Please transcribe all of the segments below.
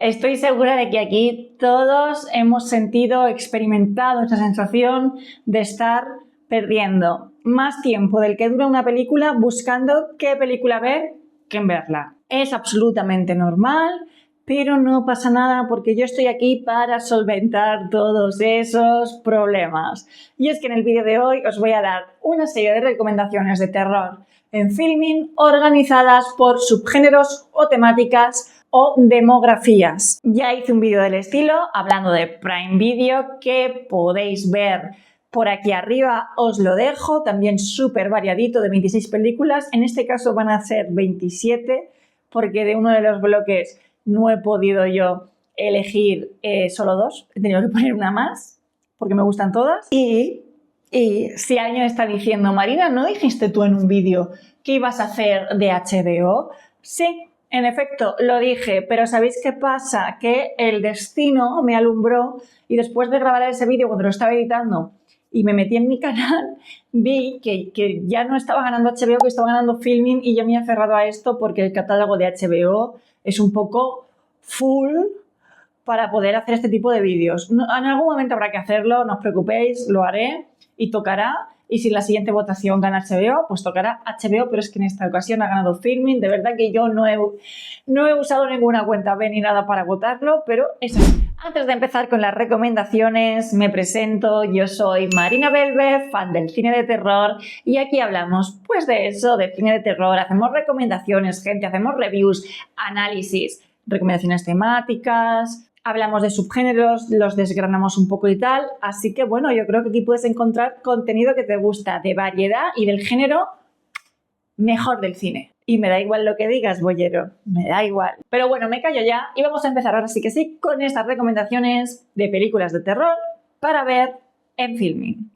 Estoy segura de que aquí todos hemos sentido, experimentado esa sensación de estar perdiendo más tiempo del que dura una película buscando qué película ver que en verla. Es absolutamente normal, pero no pasa nada porque yo estoy aquí para solventar todos esos problemas. Y es que en el vídeo de hoy os voy a dar una serie de recomendaciones de terror en Filmin organizadas por subgéneros o temáticas o demografías. Ya hice un vídeo del estilo hablando de Prime Video que podéis ver por aquí arriba, os lo dejo, también súper variadito de 26 películas. En este caso van a ser 27 porque de uno de los bloques no he podido yo elegir solo 2, he tenido que poner una más porque me gustan todas. Y si alguien está diciendo, Marina, ¿no dijiste tú en un vídeo que ibas a hacer de HBO? Sí, en efecto, lo dije, pero ¿sabéis qué pasa? Que el destino me alumbró y después de grabar ese vídeo, cuando lo estaba editando y me metí en mi canal, vi que ya no estaba ganando HBO, que estaba ganando Filmin y yo me he aferrado a esto porque el catálogo de HBO es un poco full para poder hacer este tipo de vídeos. En algún momento habrá que hacerlo, no os preocupéis, lo haré y tocará. Y si la siguiente votación gana HBO, pues tocará HBO, pero es que en esta ocasión ha ganado Filmin. De verdad que yo no he usado ninguna cuenta B ni nada para votarlo, pero eso. Antes de empezar con las recomendaciones, me presento. Yo soy Marina Belvez, fan del cine de terror, y aquí hablamos pues de eso, de cine de terror. Hacemos recomendaciones, gente, hacemos reviews, análisis, recomendaciones temáticas. Hablamos de subgéneros, los desgranamos un poco y tal, así que bueno, yo creo que aquí puedes encontrar contenido que te gusta, de variedad y del género mejor del cine. Y me da igual lo que digas, boyero, me da igual. Pero bueno, me callo ya y vamos a empezar ahora sí que sí con estas recomendaciones de películas de terror para ver en Filmin.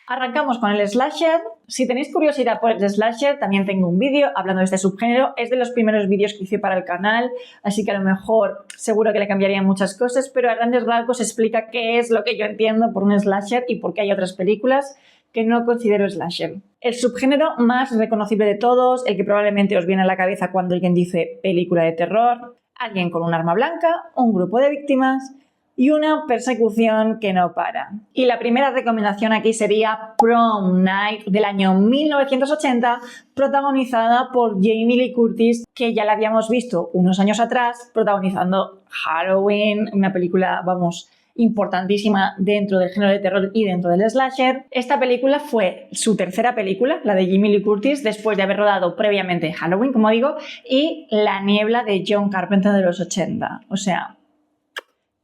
Arrancamos con el slasher. Si tenéis curiosidad por el slasher, también tengo un vídeo hablando de este subgénero. Es de los primeros vídeos que hice para el canal, así que a lo mejor seguro que le cambiaría muchas cosas, pero a grandes rasgos explica qué es lo que yo entiendo por un slasher y por qué hay otras películas que no considero slasher. El subgénero más reconocible de todos, el que probablemente os viene a la cabeza cuando alguien dice película de terror, alguien con un arma blanca, un grupo de víctimas y una persecución que no para. Y la primera recomendación aquí sería Prom Night del año 1980, protagonizada por Jamie Lee Curtis, que ya la habíamos visto unos años atrás protagonizando Halloween, una película, vamos, importantísima dentro del género de terror y dentro del slasher. Esta película fue su tercera película, la de Jamie Lee Curtis, después de haber rodado previamente Halloween, como digo, y La niebla de John Carpenter de los 80. O sea,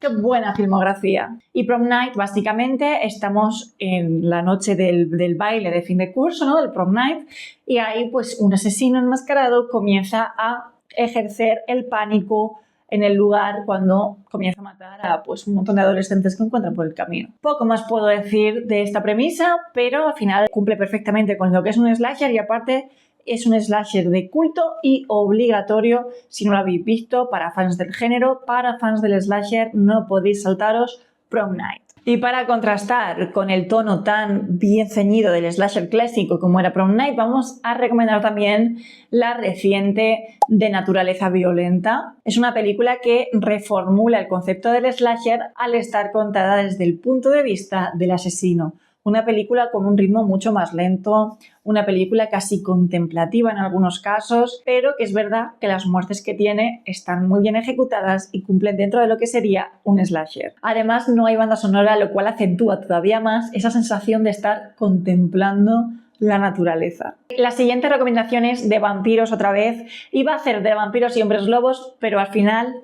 ¡qué buena filmografía! Y Prom Night, básicamente, estamos en la noche del baile de fin de curso, ¿no? Del Prom Night, y ahí pues un asesino enmascarado comienza a ejercer el pánico en el lugar cuando comienza a matar a pues un montón de adolescentes que encuentran por el camino. Poco más puedo decir de esta premisa, pero al final cumple perfectamente con lo que es un slasher y aparte es un slasher de culto y obligatorio si no lo habéis visto, para fans del género, para fans del slasher, no podéis saltaros Prom Night. Y para contrastar con el tono tan bien ceñido del slasher clásico como era Prom Night, vamos a recomendar también la reciente De naturaleza violenta. Es una película que reformula el concepto del slasher al estar contada desde el punto de vista del asesino. Una película con un ritmo mucho más lento, una película casi contemplativa en algunos casos, pero que es verdad que las muertes que tiene están muy bien ejecutadas y cumplen dentro de lo que sería un slasher. Además, no hay banda sonora, lo cual acentúa todavía más esa sensación de estar contemplando la naturaleza. La siguiente recomendación es de vampiros otra vez. Iba a hacer de vampiros y hombres lobos, pero al final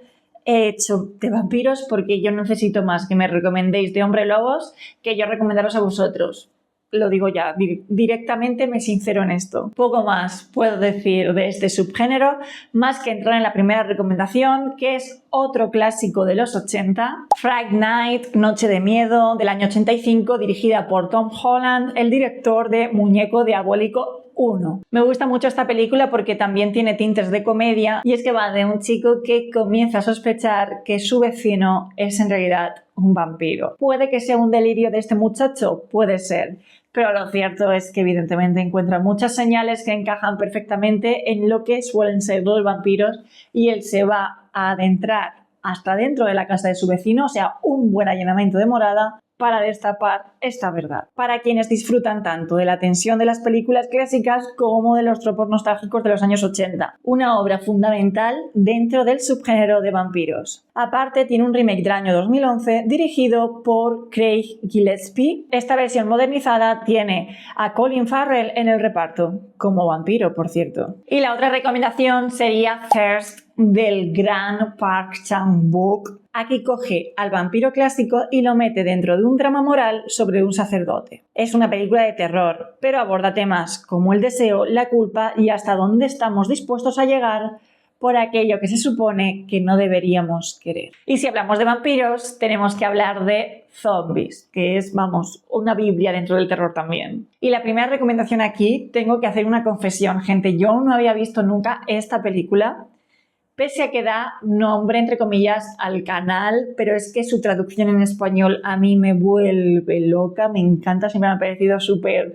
he hecho de vampiros porque yo necesito más que me recomendéis de hombres lobos que yo recomendaros a vosotros. Lo digo ya, directamente me sincero en esto. Poco más puedo decir de este subgénero, más que entrar en la primera recomendación, que es otro clásico de los 80, Fright Night, Noche de Miedo, del año 85, dirigida por Tom Holland, el director de Muñeco Diabólico 1. Me gusta mucho esta película porque también tiene tintes de comedia y es que va de un chico que comienza a sospechar que su vecino es en realidad un vampiro. ¿Puede que sea un delirio de este muchacho? Puede ser. pero lo cierto es que evidentemente encuentra muchas señales que encajan perfectamente en lo que suelen ser los vampiros y él se va a adentrar hasta dentro de la casa de su vecino, o sea, un buen allanamiento de morada para destapar esta verdad. Para quienes disfrutan tanto de la tensión de las películas clásicas como de los tropos nostálgicos de los años 80. Una obra fundamental dentro del subgénero de vampiros. Aparte, tiene un remake del año 2011 dirigido por Craig Gillespie. Esta versión modernizada tiene a Colin Farrell en el reparto, como vampiro, por cierto. Y la otra recomendación sería Thirst, del gran Park Chan-wook. Aquí coge al vampiro clásico y lo mete dentro de un drama moral sobre un sacerdote. Es una película de terror, pero aborda temas como el deseo, la culpa y hasta dónde estamos dispuestos a llegar por aquello que se supone que no deberíamos querer. Y si hablamos de vampiros, tenemos que hablar de zombies, que es, vamos, una biblia dentro del terror también. Y la primera recomendación aquí, tengo que hacer una confesión, gente, yo no había visto nunca esta película, pese a que da nombre, entre comillas, al canal, pero es que su traducción en español a mí me vuelve loca, me encanta, siempre me ha parecido súper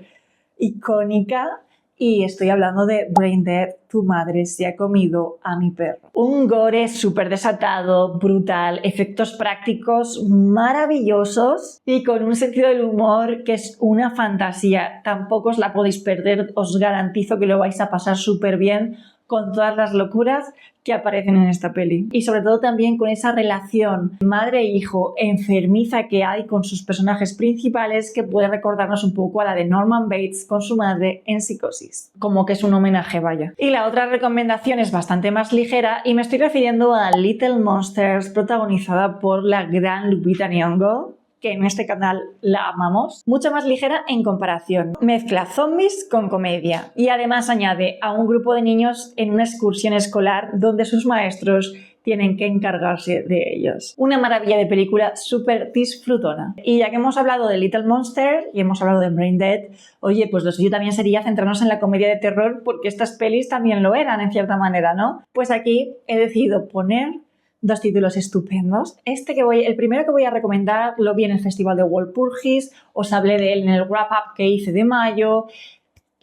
icónica. Y estoy hablando de Brain Dead, tu madre se ha comido a mi perro. Un gore súper desatado, brutal, efectos prácticos maravillosos y con un sentido del humor que es una fantasía. Tampoco os la podéis perder, os garantizo que lo vais a pasar súper bien con todas las locuras que aparecen en esta peli. Y sobre todo también con esa relación madre-hijo enfermiza que hay con sus personajes principales, que puede recordarnos un poco a la de Norman Bates con su madre en Psicosis. Como que es un homenaje, vaya. Y la otra recomendación es bastante más ligera y me estoy refiriendo a Little Monsters, protagonizada por la gran Lupita Nyong'o, que en este canal la amamos, mucho más ligera en comparación. Mezcla zombies con comedia y además añade a un grupo de niños en una excursión escolar donde sus maestros tienen que encargarse de ellos. Una maravilla de película súper disfrutona. Y ya que hemos hablado de Little Monster y hemos hablado de Brain Dead, oye, pues lo suyo también sería centrarnos en la comedia de terror porque estas pelis también lo eran en cierta manera, ¿no? Pues aquí he decidido poner dos títulos estupendos. El primero que voy a recomendar lo vi en el Festival de Walpurgis, os hablé de él en el wrap-up que hice de mayo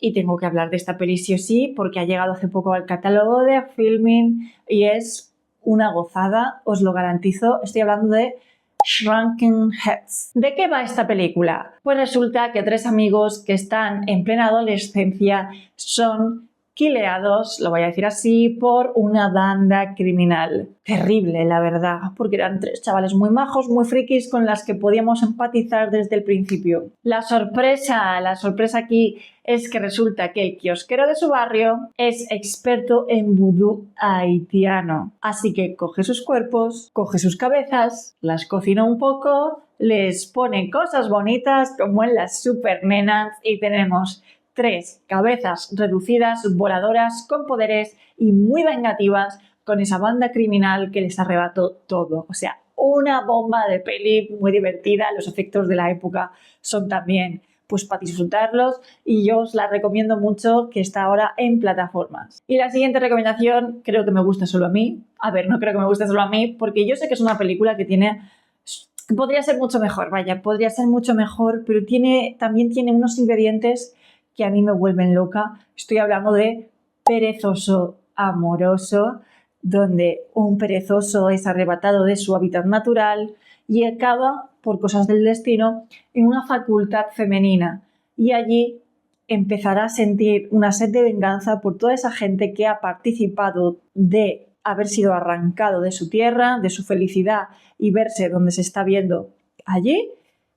y tengo que hablar de esta peli sí o sí porque ha llegado hace poco al catálogo de Filmin y es una gozada, os lo garantizo. Estoy hablando de Shrunken Heads. ¿De qué va esta película? Pues resulta que tres amigos que están en plena adolescencia son quileados, lo voy a decir así, por una banda criminal. Terrible, la verdad, porque eran tres chavales muy majos, muy frikis, con las que podíamos empatizar desde el principio. La sorpresa aquí es que resulta que el kiosquero de su barrio es experto en vudú haitiano. Así que coge sus cuerpos, coge sus cabezas, las cocina un poco, les pone cosas bonitas como en las super nenas y tenemos tres cabezas reducidas, voladoras, con poderes y muy vengativas con esa banda criminal que les arrebató todo. O sea, una bomba de peli muy divertida. Los efectos de la época son también pues para disfrutarlos y yo os la recomiendo mucho, que está ahora en plataformas. Y la siguiente recomendación creo que me gusta solo a mí. A ver, no creo que me guste solo a mí porque yo sé que es una película que podría ser mucho mejor, vaya, podría ser mucho mejor, pero también tiene unos ingredientes que a mí me vuelven loca. Estoy hablando de Perezoso Amoroso, donde un perezoso es arrebatado de su hábitat natural y acaba, por cosas del destino, en una facultad femenina. Y allí empezará a sentir una sed de venganza por toda esa gente que ha participado de haber sido arrancado de su tierra, de su felicidad y verse donde se está viendo allí.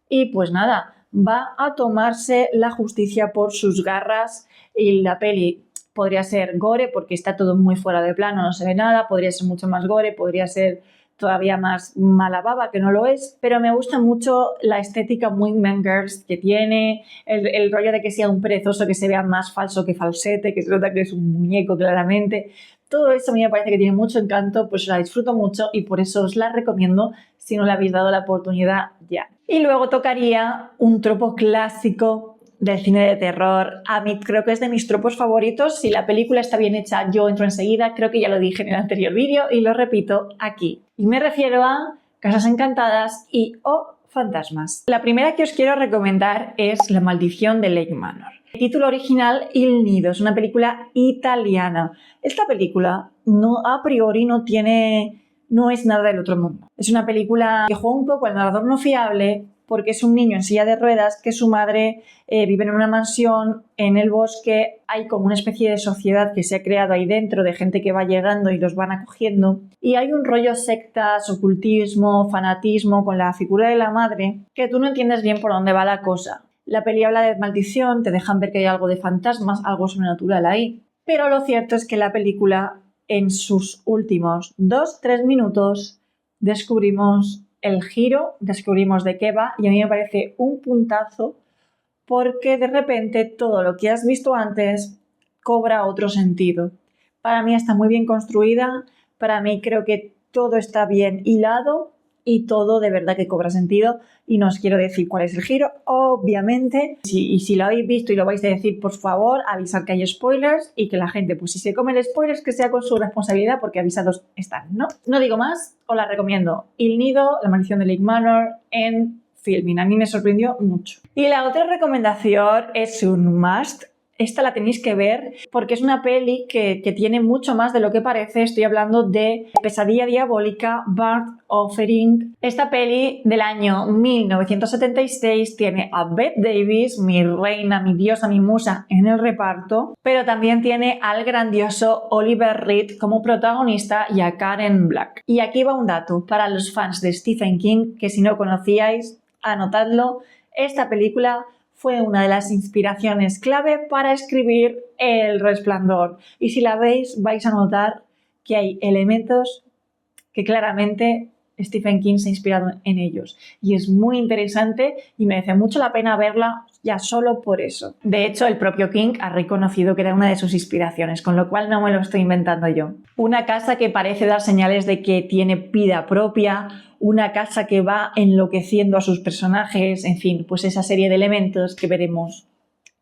Y pues nada, va a tomarse la justicia por sus garras y la peli podría ser gore porque está todo muy fuera de plano, no se ve nada, podría ser mucho más gore, podría ser todavía más mala baba, que no lo es, pero me gusta mucho la estética muy Mean Girls que tiene, el rollo de que sea un perezoso que se vea más falso que falsete, que se nota que es un muñeco claramente. Todo eso a mí me parece que tiene mucho encanto, pues la disfruto mucho y por eso os la recomiendo si no le habéis dado la oportunidad ya. Y luego tocaría un tropo clásico del cine de terror. A mí creo que es de mis tropos favoritos. Si la película está bien hecha, yo entro enseguida. Creo que ya lo dije en el anterior vídeo y lo repito aquí. Y me refiero a Casas Encantadas y O fantasmas. La primera que os quiero recomendar es La maldición de Lake Manor. El título original, Il Nido, es una película italiana. Esta película a priori no es nada del otro mundo. Es una película que juega un poco al narrador no fiable porque es un niño en silla de ruedas que su madre vive en una mansión en el bosque. Hay como una especie de sociedad que se ha creado ahí dentro de gente que va llegando y los van acogiendo. Y hay un rollo sectas, ocultismo, fanatismo con la figura de la madre que tú no entiendes bien por dónde va la cosa. La peli habla de maldición, te dejan ver que hay algo de fantasmas, algo sobrenatural ahí. Pero lo cierto es que la película, en sus últimos 2-3 minutos, descubrimos el giro, descubrimos de qué va y a mí me parece un puntazo porque de repente todo lo que has visto antes cobra otro sentido. Para mí está muy bien construida, para mí creo que todo está bien hilado y todo de verdad que cobra sentido y no os quiero decir cuál es el giro, obviamente. Y si lo habéis visto y lo vais a decir, por favor, avisad que hay spoilers y que la gente, pues si se come el spoilers, que sea con su responsabilidad porque avisados están, ¿no? No digo más, os la recomiendo. Il Nido, La maldición de Lake Manor en Filmin. A mí me sorprendió mucho. Y la otra recomendación es un must. Esta la tenéis que ver porque es una peli que tiene mucho más de lo que parece. Estoy hablando de Pesadilla diabólica, Burnt Offering. Esta peli del año 1976 tiene a Bette Davis, mi reina, mi diosa, mi musa, en el reparto, pero también tiene al grandioso Oliver Reed como protagonista y a Karen Black. Y aquí va un dato para los fans de Stephen King, que si no conocíais, anotadlo. Esta película fue una de las inspiraciones clave para escribir El Resplandor. Y si la veis, vais a notar que hay elementos que claramente Stephen King se ha inspirado en ellos. Y es muy interesante y merece mucho la pena verla ya solo por eso. De hecho, el propio King ha reconocido que era una de sus inspiraciones, con lo cual no me lo estoy inventando yo. Una casa que parece dar señales de que tiene vida propia, una casa que va enloqueciendo a sus personajes, en fin, pues esa serie de elementos que veremos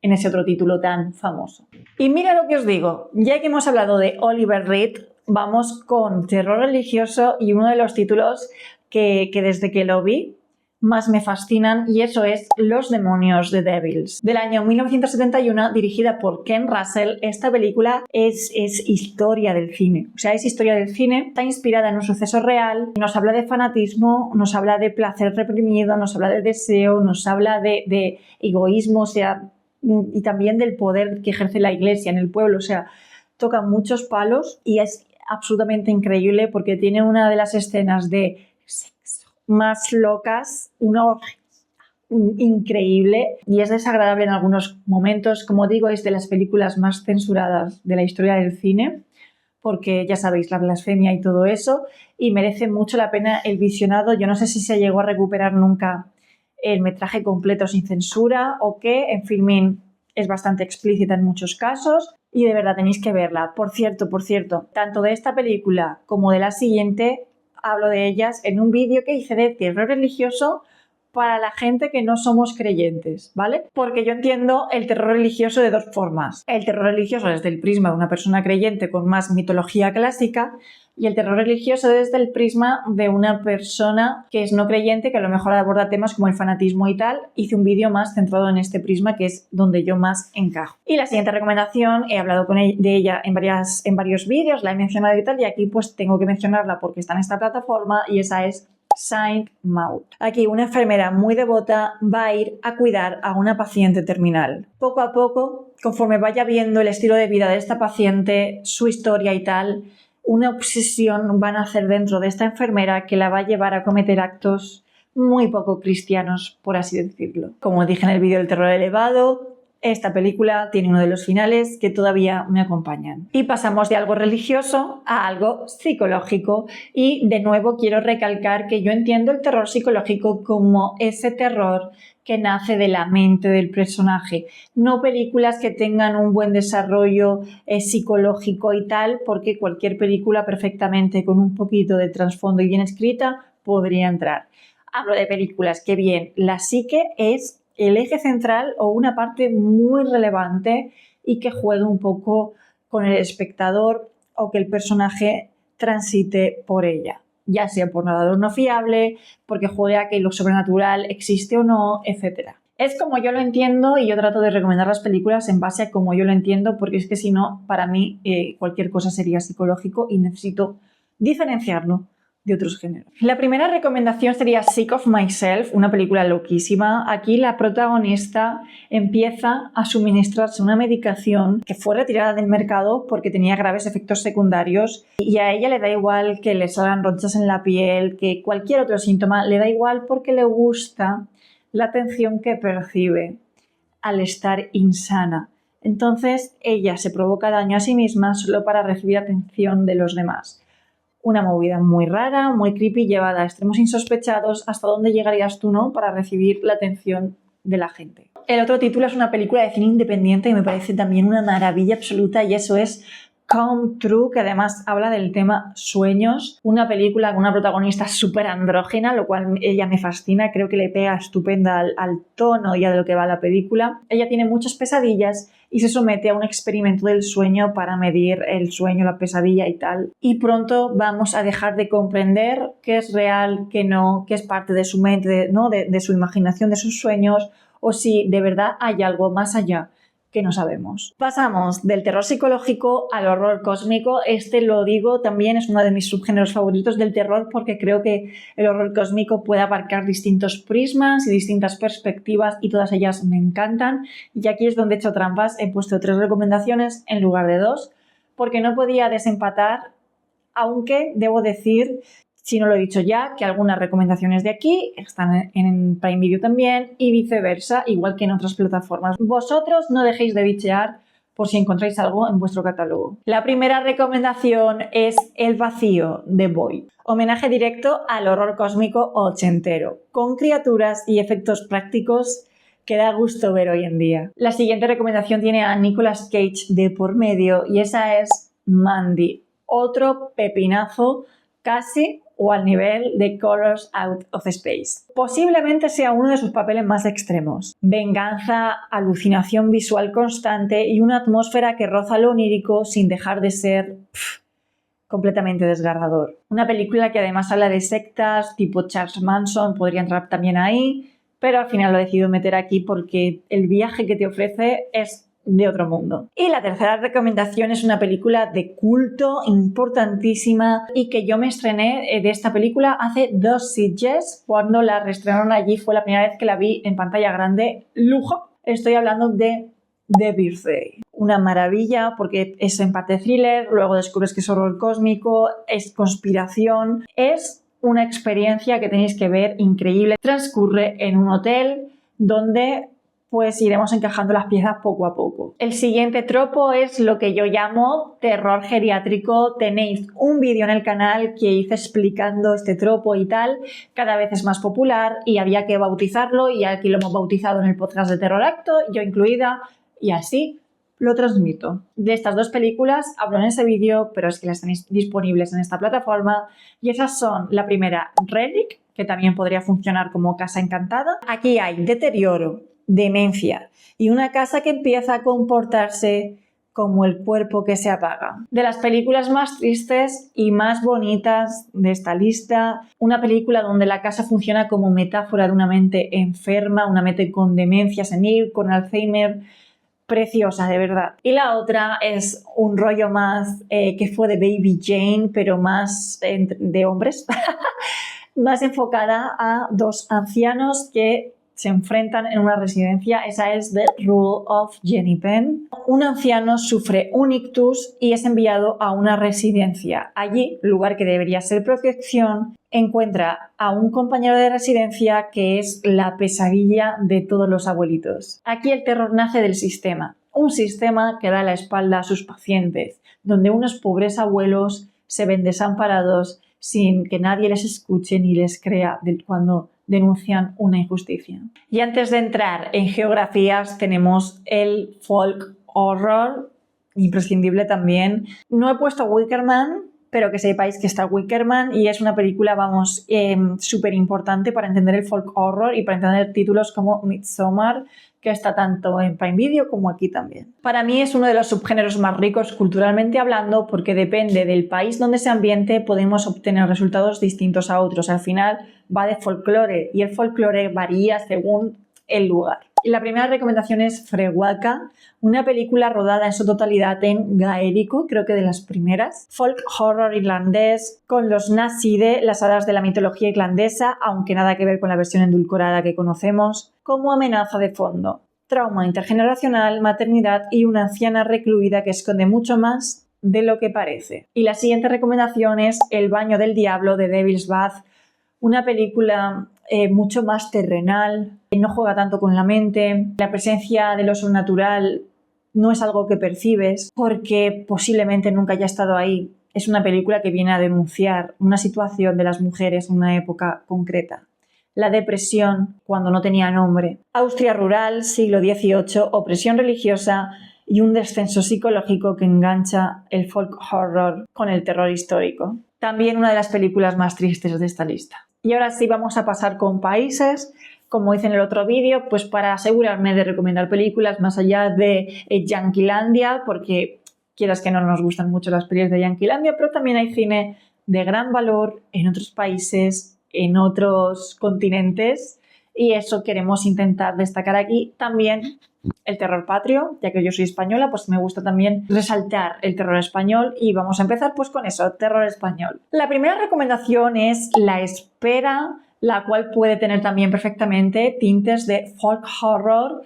en ese otro título tan famoso. Y mira lo que os digo, ya que hemos hablado de Oliver Reed, vamos con terror religioso y uno de los títulos que desde que lo vi más me fascinan, y eso es Los demonios de Devils, del año 1971, dirigida por Ken Russell. Esta película es historia del cine, o sea, es historia del cine, está inspirada en un suceso real, nos habla de fanatismo, nos habla de placer reprimido, nos habla de deseo, nos habla de egoísmo, o sea, y también del poder que ejerce la iglesia en el pueblo, o sea, toca muchos palos y es absolutamente increíble porque tiene una de las escenas de más locas, una orgía increíble, y es desagradable en algunos momentos. Como digo, es de las películas más censuradas de la historia del cine porque ya sabéis, la blasfemia y todo eso, y merece mucho la pena el visionado. Yo no sé si se llegó a recuperar nunca el metraje completo sin censura o qué. En Filmin es bastante explícita en muchos casos y de verdad tenéis que verla. Por cierto, tanto de esta película como de la siguiente hablo de ellas en un vídeo que hice de terror religioso para la gente que no somos creyentes, ¿vale? Porque yo entiendo el terror religioso de dos formas. El terror religioso desde el prisma de una persona creyente con más mitología clásica y el terror religioso desde el prisma de una persona que es no creyente, que a lo mejor aborda temas como el fanatismo y tal. Hice un vídeo más centrado en este prisma, que es donde yo más encajo. Y la siguiente recomendación, he hablado de ella en varios vídeos, la he mencionado y tal, y aquí pues tengo que mencionarla porque está en esta plataforma, y esa es Saint Maud. Aquí una enfermera muy devota va a ir a cuidar a una paciente terminal. Poco a poco, conforme vaya viendo el estilo de vida de esta paciente, su historia y tal, una obsesión van a hacer dentro de esta enfermera que la va a llevar a cometer actos muy poco cristianos, por así decirlo. Como dije en el vídeo del terror elevado, esta película tiene uno de los finales que todavía me acompañan. Y pasamos de algo religioso a algo psicológico. Y de nuevo quiero recalcar que yo entiendo el terror psicológico como ese terror que nace de la mente del personaje. No películas que tengan un buen desarrollo psicológico y tal, porque cualquier película perfectamente con un poquito de trasfondo y bien escrita podría entrar. Hablo de películas que bien la psique es el eje central o una parte muy relevante y que juegue un poco con el espectador o que el personaje transite por ella. ya sea por nadador no fiable, porque juegue a que lo sobrenatural existe o no, etc. Es como yo lo entiendo y yo trato de recomendar las películas en base a como yo lo entiendo, porque es que si no, para mí cualquier cosa sería psicológico y necesito diferenciarlo de otros géneros. La primera recomendación sería Sick of Myself, una película loquísima. Aquí la protagonista empieza a suministrarse una medicación que fue retirada del mercado porque tenía graves efectos secundarios y a ella le da igual que le salgan ronchas en la piel, que cualquier otro síntoma, le da igual porque le gusta la atención que percibe al estar insana. Entonces ella se provoca daño a sí misma solo para recibir atención de los demás. Una movida muy rara, muy creepy, llevada a extremos insospechados. ¿Hasta dónde llegarías tú, no?, para recibir la atención de la gente? El otro título es una película de cine independiente que me parece también una maravilla absoluta y eso es Come True, que además habla del tema sueños. Una película con una protagonista súper andrógena, lo cual ella me fascina, creo que le pega estupenda al tono ya de lo que va la película. Ella tiene muchas pesadillas y se somete a un experimento del sueño para medir el sueño, la pesadilla y tal. Y pronto vamos a dejar de comprender qué es real, qué no, qué es parte de su mente, ¿no?, de su imaginación, de sus sueños, o si de verdad hay algo más allá que no sabemos. Pasamos del terror psicológico al horror cósmico. Este, lo digo, también es uno de mis subgéneros favoritos del terror porque creo que el horror cósmico puede abarcar distintos prismas y distintas perspectivas y todas ellas me encantan. Y aquí es donde he hecho trampas, he puesto 3 recomendaciones en lugar de 2 porque no podía desempatar, aunque debo decir, si no lo he dicho ya, que algunas recomendaciones de aquí están en Prime Video también y viceversa, igual que en otras plataformas. Vosotros no dejéis de bichear por si encontráis algo en vuestro catálogo. La primera recomendación es El vacío de Void. Homenaje directo al horror cósmico ochentero, con criaturas y efectos prácticos que da gusto ver hoy en día. La siguiente recomendación tiene a Nicolas Cage de por medio y esa es Mandy, otro pepinazo casi o al nivel de Colors Out of Space. Posiblemente sea uno de sus papeles más extremos. Venganza, alucinación visual constante y una atmósfera que roza lo onírico sin dejar de ser completamente desgarrador. Una película que además habla de sectas tipo Charles Manson, podría entrar también ahí, pero al final lo he decidido meter aquí porque el viaje que te ofrece es de otro mundo. Y la tercera recomendación es una película de culto importantísima y que yo me estrené de esta película hace 2 Sitges. Cuando la reestrenaron allí fue la primera vez que la vi en pantalla grande. ¡Lujo! Estoy hablando de The Birthday. Una maravilla porque es en parte thriller, luego descubres que es horror cósmico, es conspiración. Es una experiencia que tenéis que ver increíble. Transcurre en un hotel donde pues iremos encajando las piezas poco a poco. El siguiente tropo es lo que yo llamo terror geriátrico. Tenéis un vídeo en el canal que hice explicando este tropo y tal. Cada vez es más popular y había que bautizarlo y aquí lo hemos bautizado en el podcast de Terror Acto, yo incluida, y así lo transmito. De estas 2 películas hablo en ese vídeo, pero es que las tenéis disponibles en esta plataforma y esas son, la primera, Relic, que también podría funcionar como Casa Encantada. Aquí hay deterioro, demencia y una casa que empieza a comportarse como el cuerpo que se apaga. De las películas más tristes y más bonitas de esta lista, una película donde la casa funciona como metáfora de una mente enferma, una mente con demencia senil, con Alzheimer, preciosa, de verdad. Y la otra es un rollo más que fue de Baby Jane, pero más de hombres, más enfocada a 2 ancianos que se enfrentan en una residencia. Esa es The Rule of Jenny Penn. Un anciano sufre un ictus y es enviado a una residencia. Allí, lugar que debería ser protección, encuentra a un compañero de residencia que es la pesadilla de todos los abuelitos. Aquí el terror nace del sistema. Un sistema que da la espalda a sus pacientes, donde unos pobres abuelos se ven desamparados sin que nadie les escuche ni les crea cuando denuncian una injusticia. Y antes de entrar en geografías tenemos el folk horror, imprescindible también. No he puesto Wicker Man pero que sepáis que está Wickerman y es una película, vamos, súper importante para entender el folk horror y para entender títulos como Midsommar, que está tanto en Prime Video como aquí también. Para mí es uno de los subgéneros más ricos culturalmente hablando porque depende del país donde se ambiente podemos obtener resultados distintos a otros. Al final va de folclore y el folclore varía según el lugar. Y la primera recomendación es Freguaca, una película rodada en su totalidad en gaélico, creo que de las primeras. Folk horror irlandés con los Náside, las hadas de la mitología irlandesa, aunque nada que ver con la versión endulcorada que conocemos, como amenaza de fondo. Trauma intergeneracional, maternidad y una anciana recluida que esconde mucho más de lo que parece. Y la siguiente recomendación es El baño del diablo de Devil's Bath, una película mucho más terrenal, no juega tanto con la mente, la presencia de lo sobrenatural no es algo que percibes porque posiblemente nunca haya estado ahí. Es una película que viene a denunciar una situación de las mujeres en una época concreta. La depresión cuando no tenía nombre. Austria rural, siglo XVIII, opresión religiosa y un descenso psicológico que engancha el folk horror con el terror histórico. También una de las películas más tristes de esta lista. Y ahora sí vamos a pasar con países, como hice en el otro vídeo, pues para asegurarme de recomendar películas más allá de Yanquilandia, porque quieras que no nos gustan mucho las películas de Yanquilandia, pero también hay cine de gran valor en otros países, en otros continentes, y eso queremos intentar destacar aquí. También el terror patrio, ya que yo soy española, pues me gusta también resaltar el terror español y vamos a empezar pues con eso, terror español. La primera recomendación es La espera, la cual puede tener también perfectamente tintes de folk horror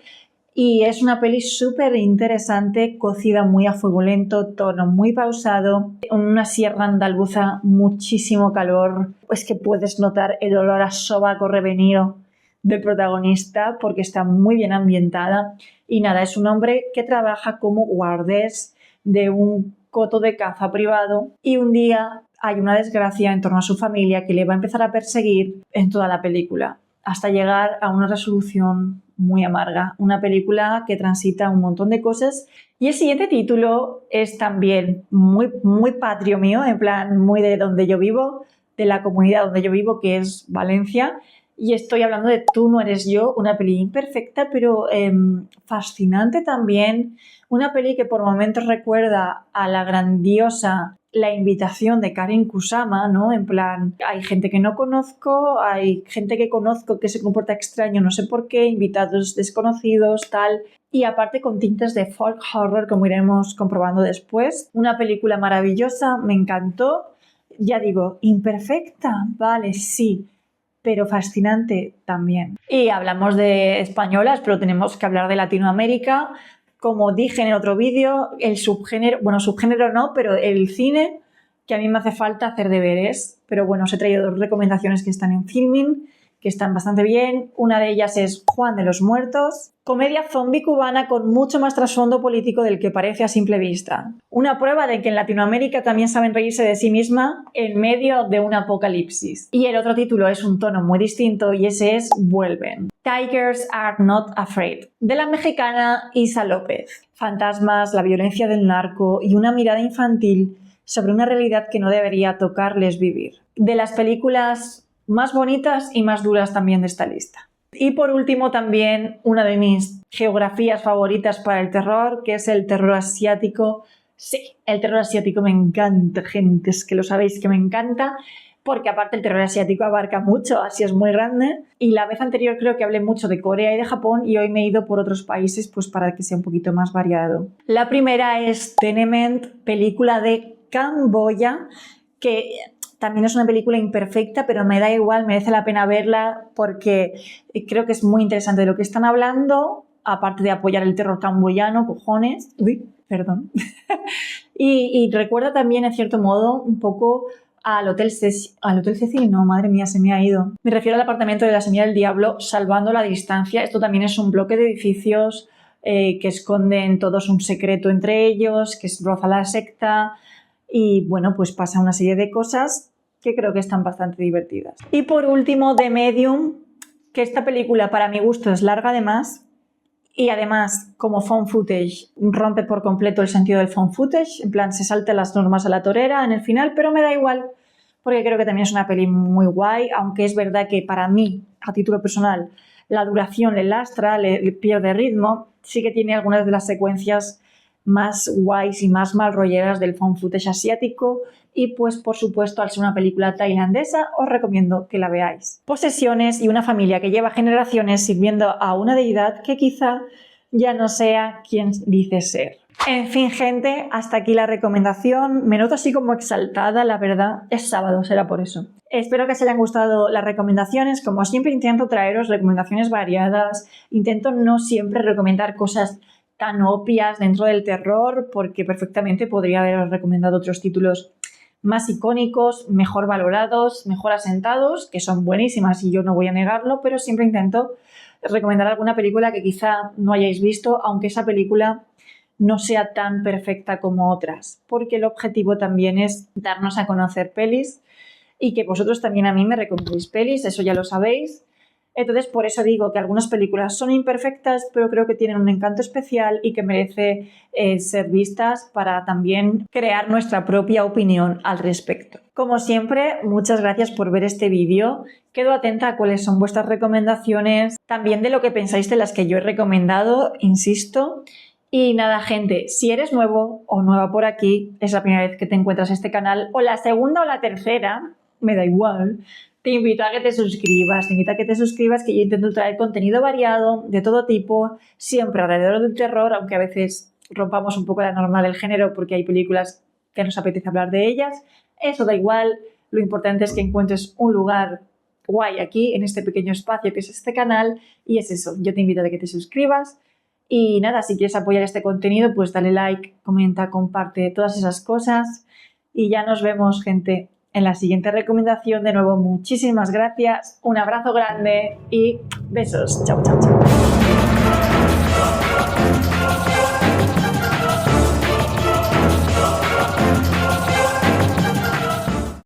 y es una peli súper interesante, cocida muy a fuego lento, tono muy pausado, en una sierra andaluza, muchísimo calor, es que puedes notar el olor a sobaco revenido del protagonista porque está muy bien ambientada y nada, es un hombre que trabaja como guardés de un coto de caza privado y un día hay una desgracia en torno a su familia que le va a empezar a perseguir en toda la película hasta llegar a una resolución muy amarga, una película que transita un montón de cosas y el siguiente título es también muy patrio mío, en plan muy de donde yo vivo, de la comunidad donde yo vivo que es Valencia. Y estoy hablando de Tú no eres yo, una peli imperfecta, pero fascinante también. Una peli que por momentos recuerda a la grandiosa La invitación de Karen Kusama, ¿no? En plan, hay gente que no conozco, hay gente que conozco que se comporta extraño, no sé por qué, invitados desconocidos, tal. Y aparte con tintes de folk horror, como iremos comprobando después. Una película maravillosa, me encantó. Ya digo, imperfecta, vale, sí, pero fascinante también. Y hablamos de españolas, pero tenemos que hablar de Latinoamérica. Como dije en el otro vídeo, el subgénero, bueno, subgénero no, pero el cine, que a mí me hace falta hacer deberes. Pero bueno, os he traído 2 recomendaciones que están en Filmin, que están bastante bien. Una de ellas es Juan de los Muertos, comedia zombie cubana con mucho más trasfondo político del que parece a simple vista. Una prueba de que en Latinoamérica también saben reírse de sí misma en medio de un apocalipsis. Y el otro título es un tono muy distinto y ese es Vuelven. Tigers Are Not Afraid, de la mexicana Isa López. Fantasmas, la violencia del narco y una mirada infantil sobre una realidad que no debería tocarles vivir. De las películas más bonitas y más duras también de esta lista. Y por último también una de mis geografías favoritas para el terror, que es el terror asiático. Sí, el terror asiático me encanta, gente, es que lo sabéis que me encanta, porque aparte el terror asiático abarca mucho, Asia es muy grande, y la vez anterior creo que hablé mucho de Corea y de Japón y hoy me he ido por otros países pues para que sea un poquito más variado. La primera es Tenement, película de Camboya, que también es una película imperfecta, pero me da igual, merece la pena verla porque creo que es muy interesante de lo que están hablando, aparte de apoyar el terror camboyano, cojones. Uy, perdón. y recuerda también, en cierto modo, un poco al Hotel Cecil, no, madre mía, se me ha ido. Me refiero al apartamento de la Semilla del Diablo, salvando la distancia. Esto también es un bloque de edificios que esconden todos un secreto entre ellos, que roza la secta y, bueno, pues pasa una serie de cosas que creo que están bastante divertidas. Y por último, The Medium, que esta película para mi gusto es larga de más Y además, como found footage, rompe por completo el sentido del found footage, en plan se salta las normas a la torera en el final, pero me da igual, porque creo que también es una peli muy guay, aunque es verdad que para mí, a título personal, la duración le lastra, le pierde ritmo, sí que tiene algunas de las secuencias más guays y más mal rolleras del found footage asiático y pues por supuesto al ser una película tailandesa os recomiendo que la veáis. Posesiones y una familia que lleva generaciones sirviendo a una deidad que quizá ya no sea quien dice ser. En fin, gente, hasta aquí la recomendación. Me noto así como exaltada, la verdad. Es sábado, será por eso. Espero que os hayan gustado las recomendaciones. Como siempre intento traeros recomendaciones variadas. Intento no siempre recomendar cosas tan obvias dentro del terror, porque perfectamente podría haberos recomendado otros títulos más icónicos, mejor valorados, mejor asentados, que son buenísimas y yo no voy a negarlo, pero siempre intento recomendar alguna película que quizá no hayáis visto, aunque esa película no sea tan perfecta como otras, porque el objetivo también es darnos a conocer pelis y que vosotros también a mí me recomendéis pelis, eso ya lo sabéis. Entonces, por eso digo que algunas películas son imperfectas, pero creo que tienen un encanto especial y que merece ser vistas para también crear nuestra propia opinión al respecto. Como siempre, muchas gracias por ver este vídeo. Quedo atenta a cuáles son vuestras recomendaciones, también de lo que pensáis de las que yo he recomendado, insisto. Y nada, gente, si eres nuevo o nueva por aquí, es la primera vez que te encuentras en este canal, o la segunda o la tercera, me da igual. Te invito a que te suscribas, que yo intento traer contenido variado, de todo tipo, siempre alrededor del terror, aunque a veces rompamos un poco la norma del género porque hay películas que nos apetece hablar de ellas. Eso da igual, lo importante es que encuentres un lugar guay aquí, en este pequeño espacio que es este canal, y es eso, yo te invito a que te suscribas. Y nada, si quieres apoyar este contenido, pues dale like, comenta, comparte, todas esas cosas. Y ya nos vemos, gente, en la siguiente recomendación. De nuevo, muchísimas gracias, un abrazo grande y besos. Chao, chao, chao.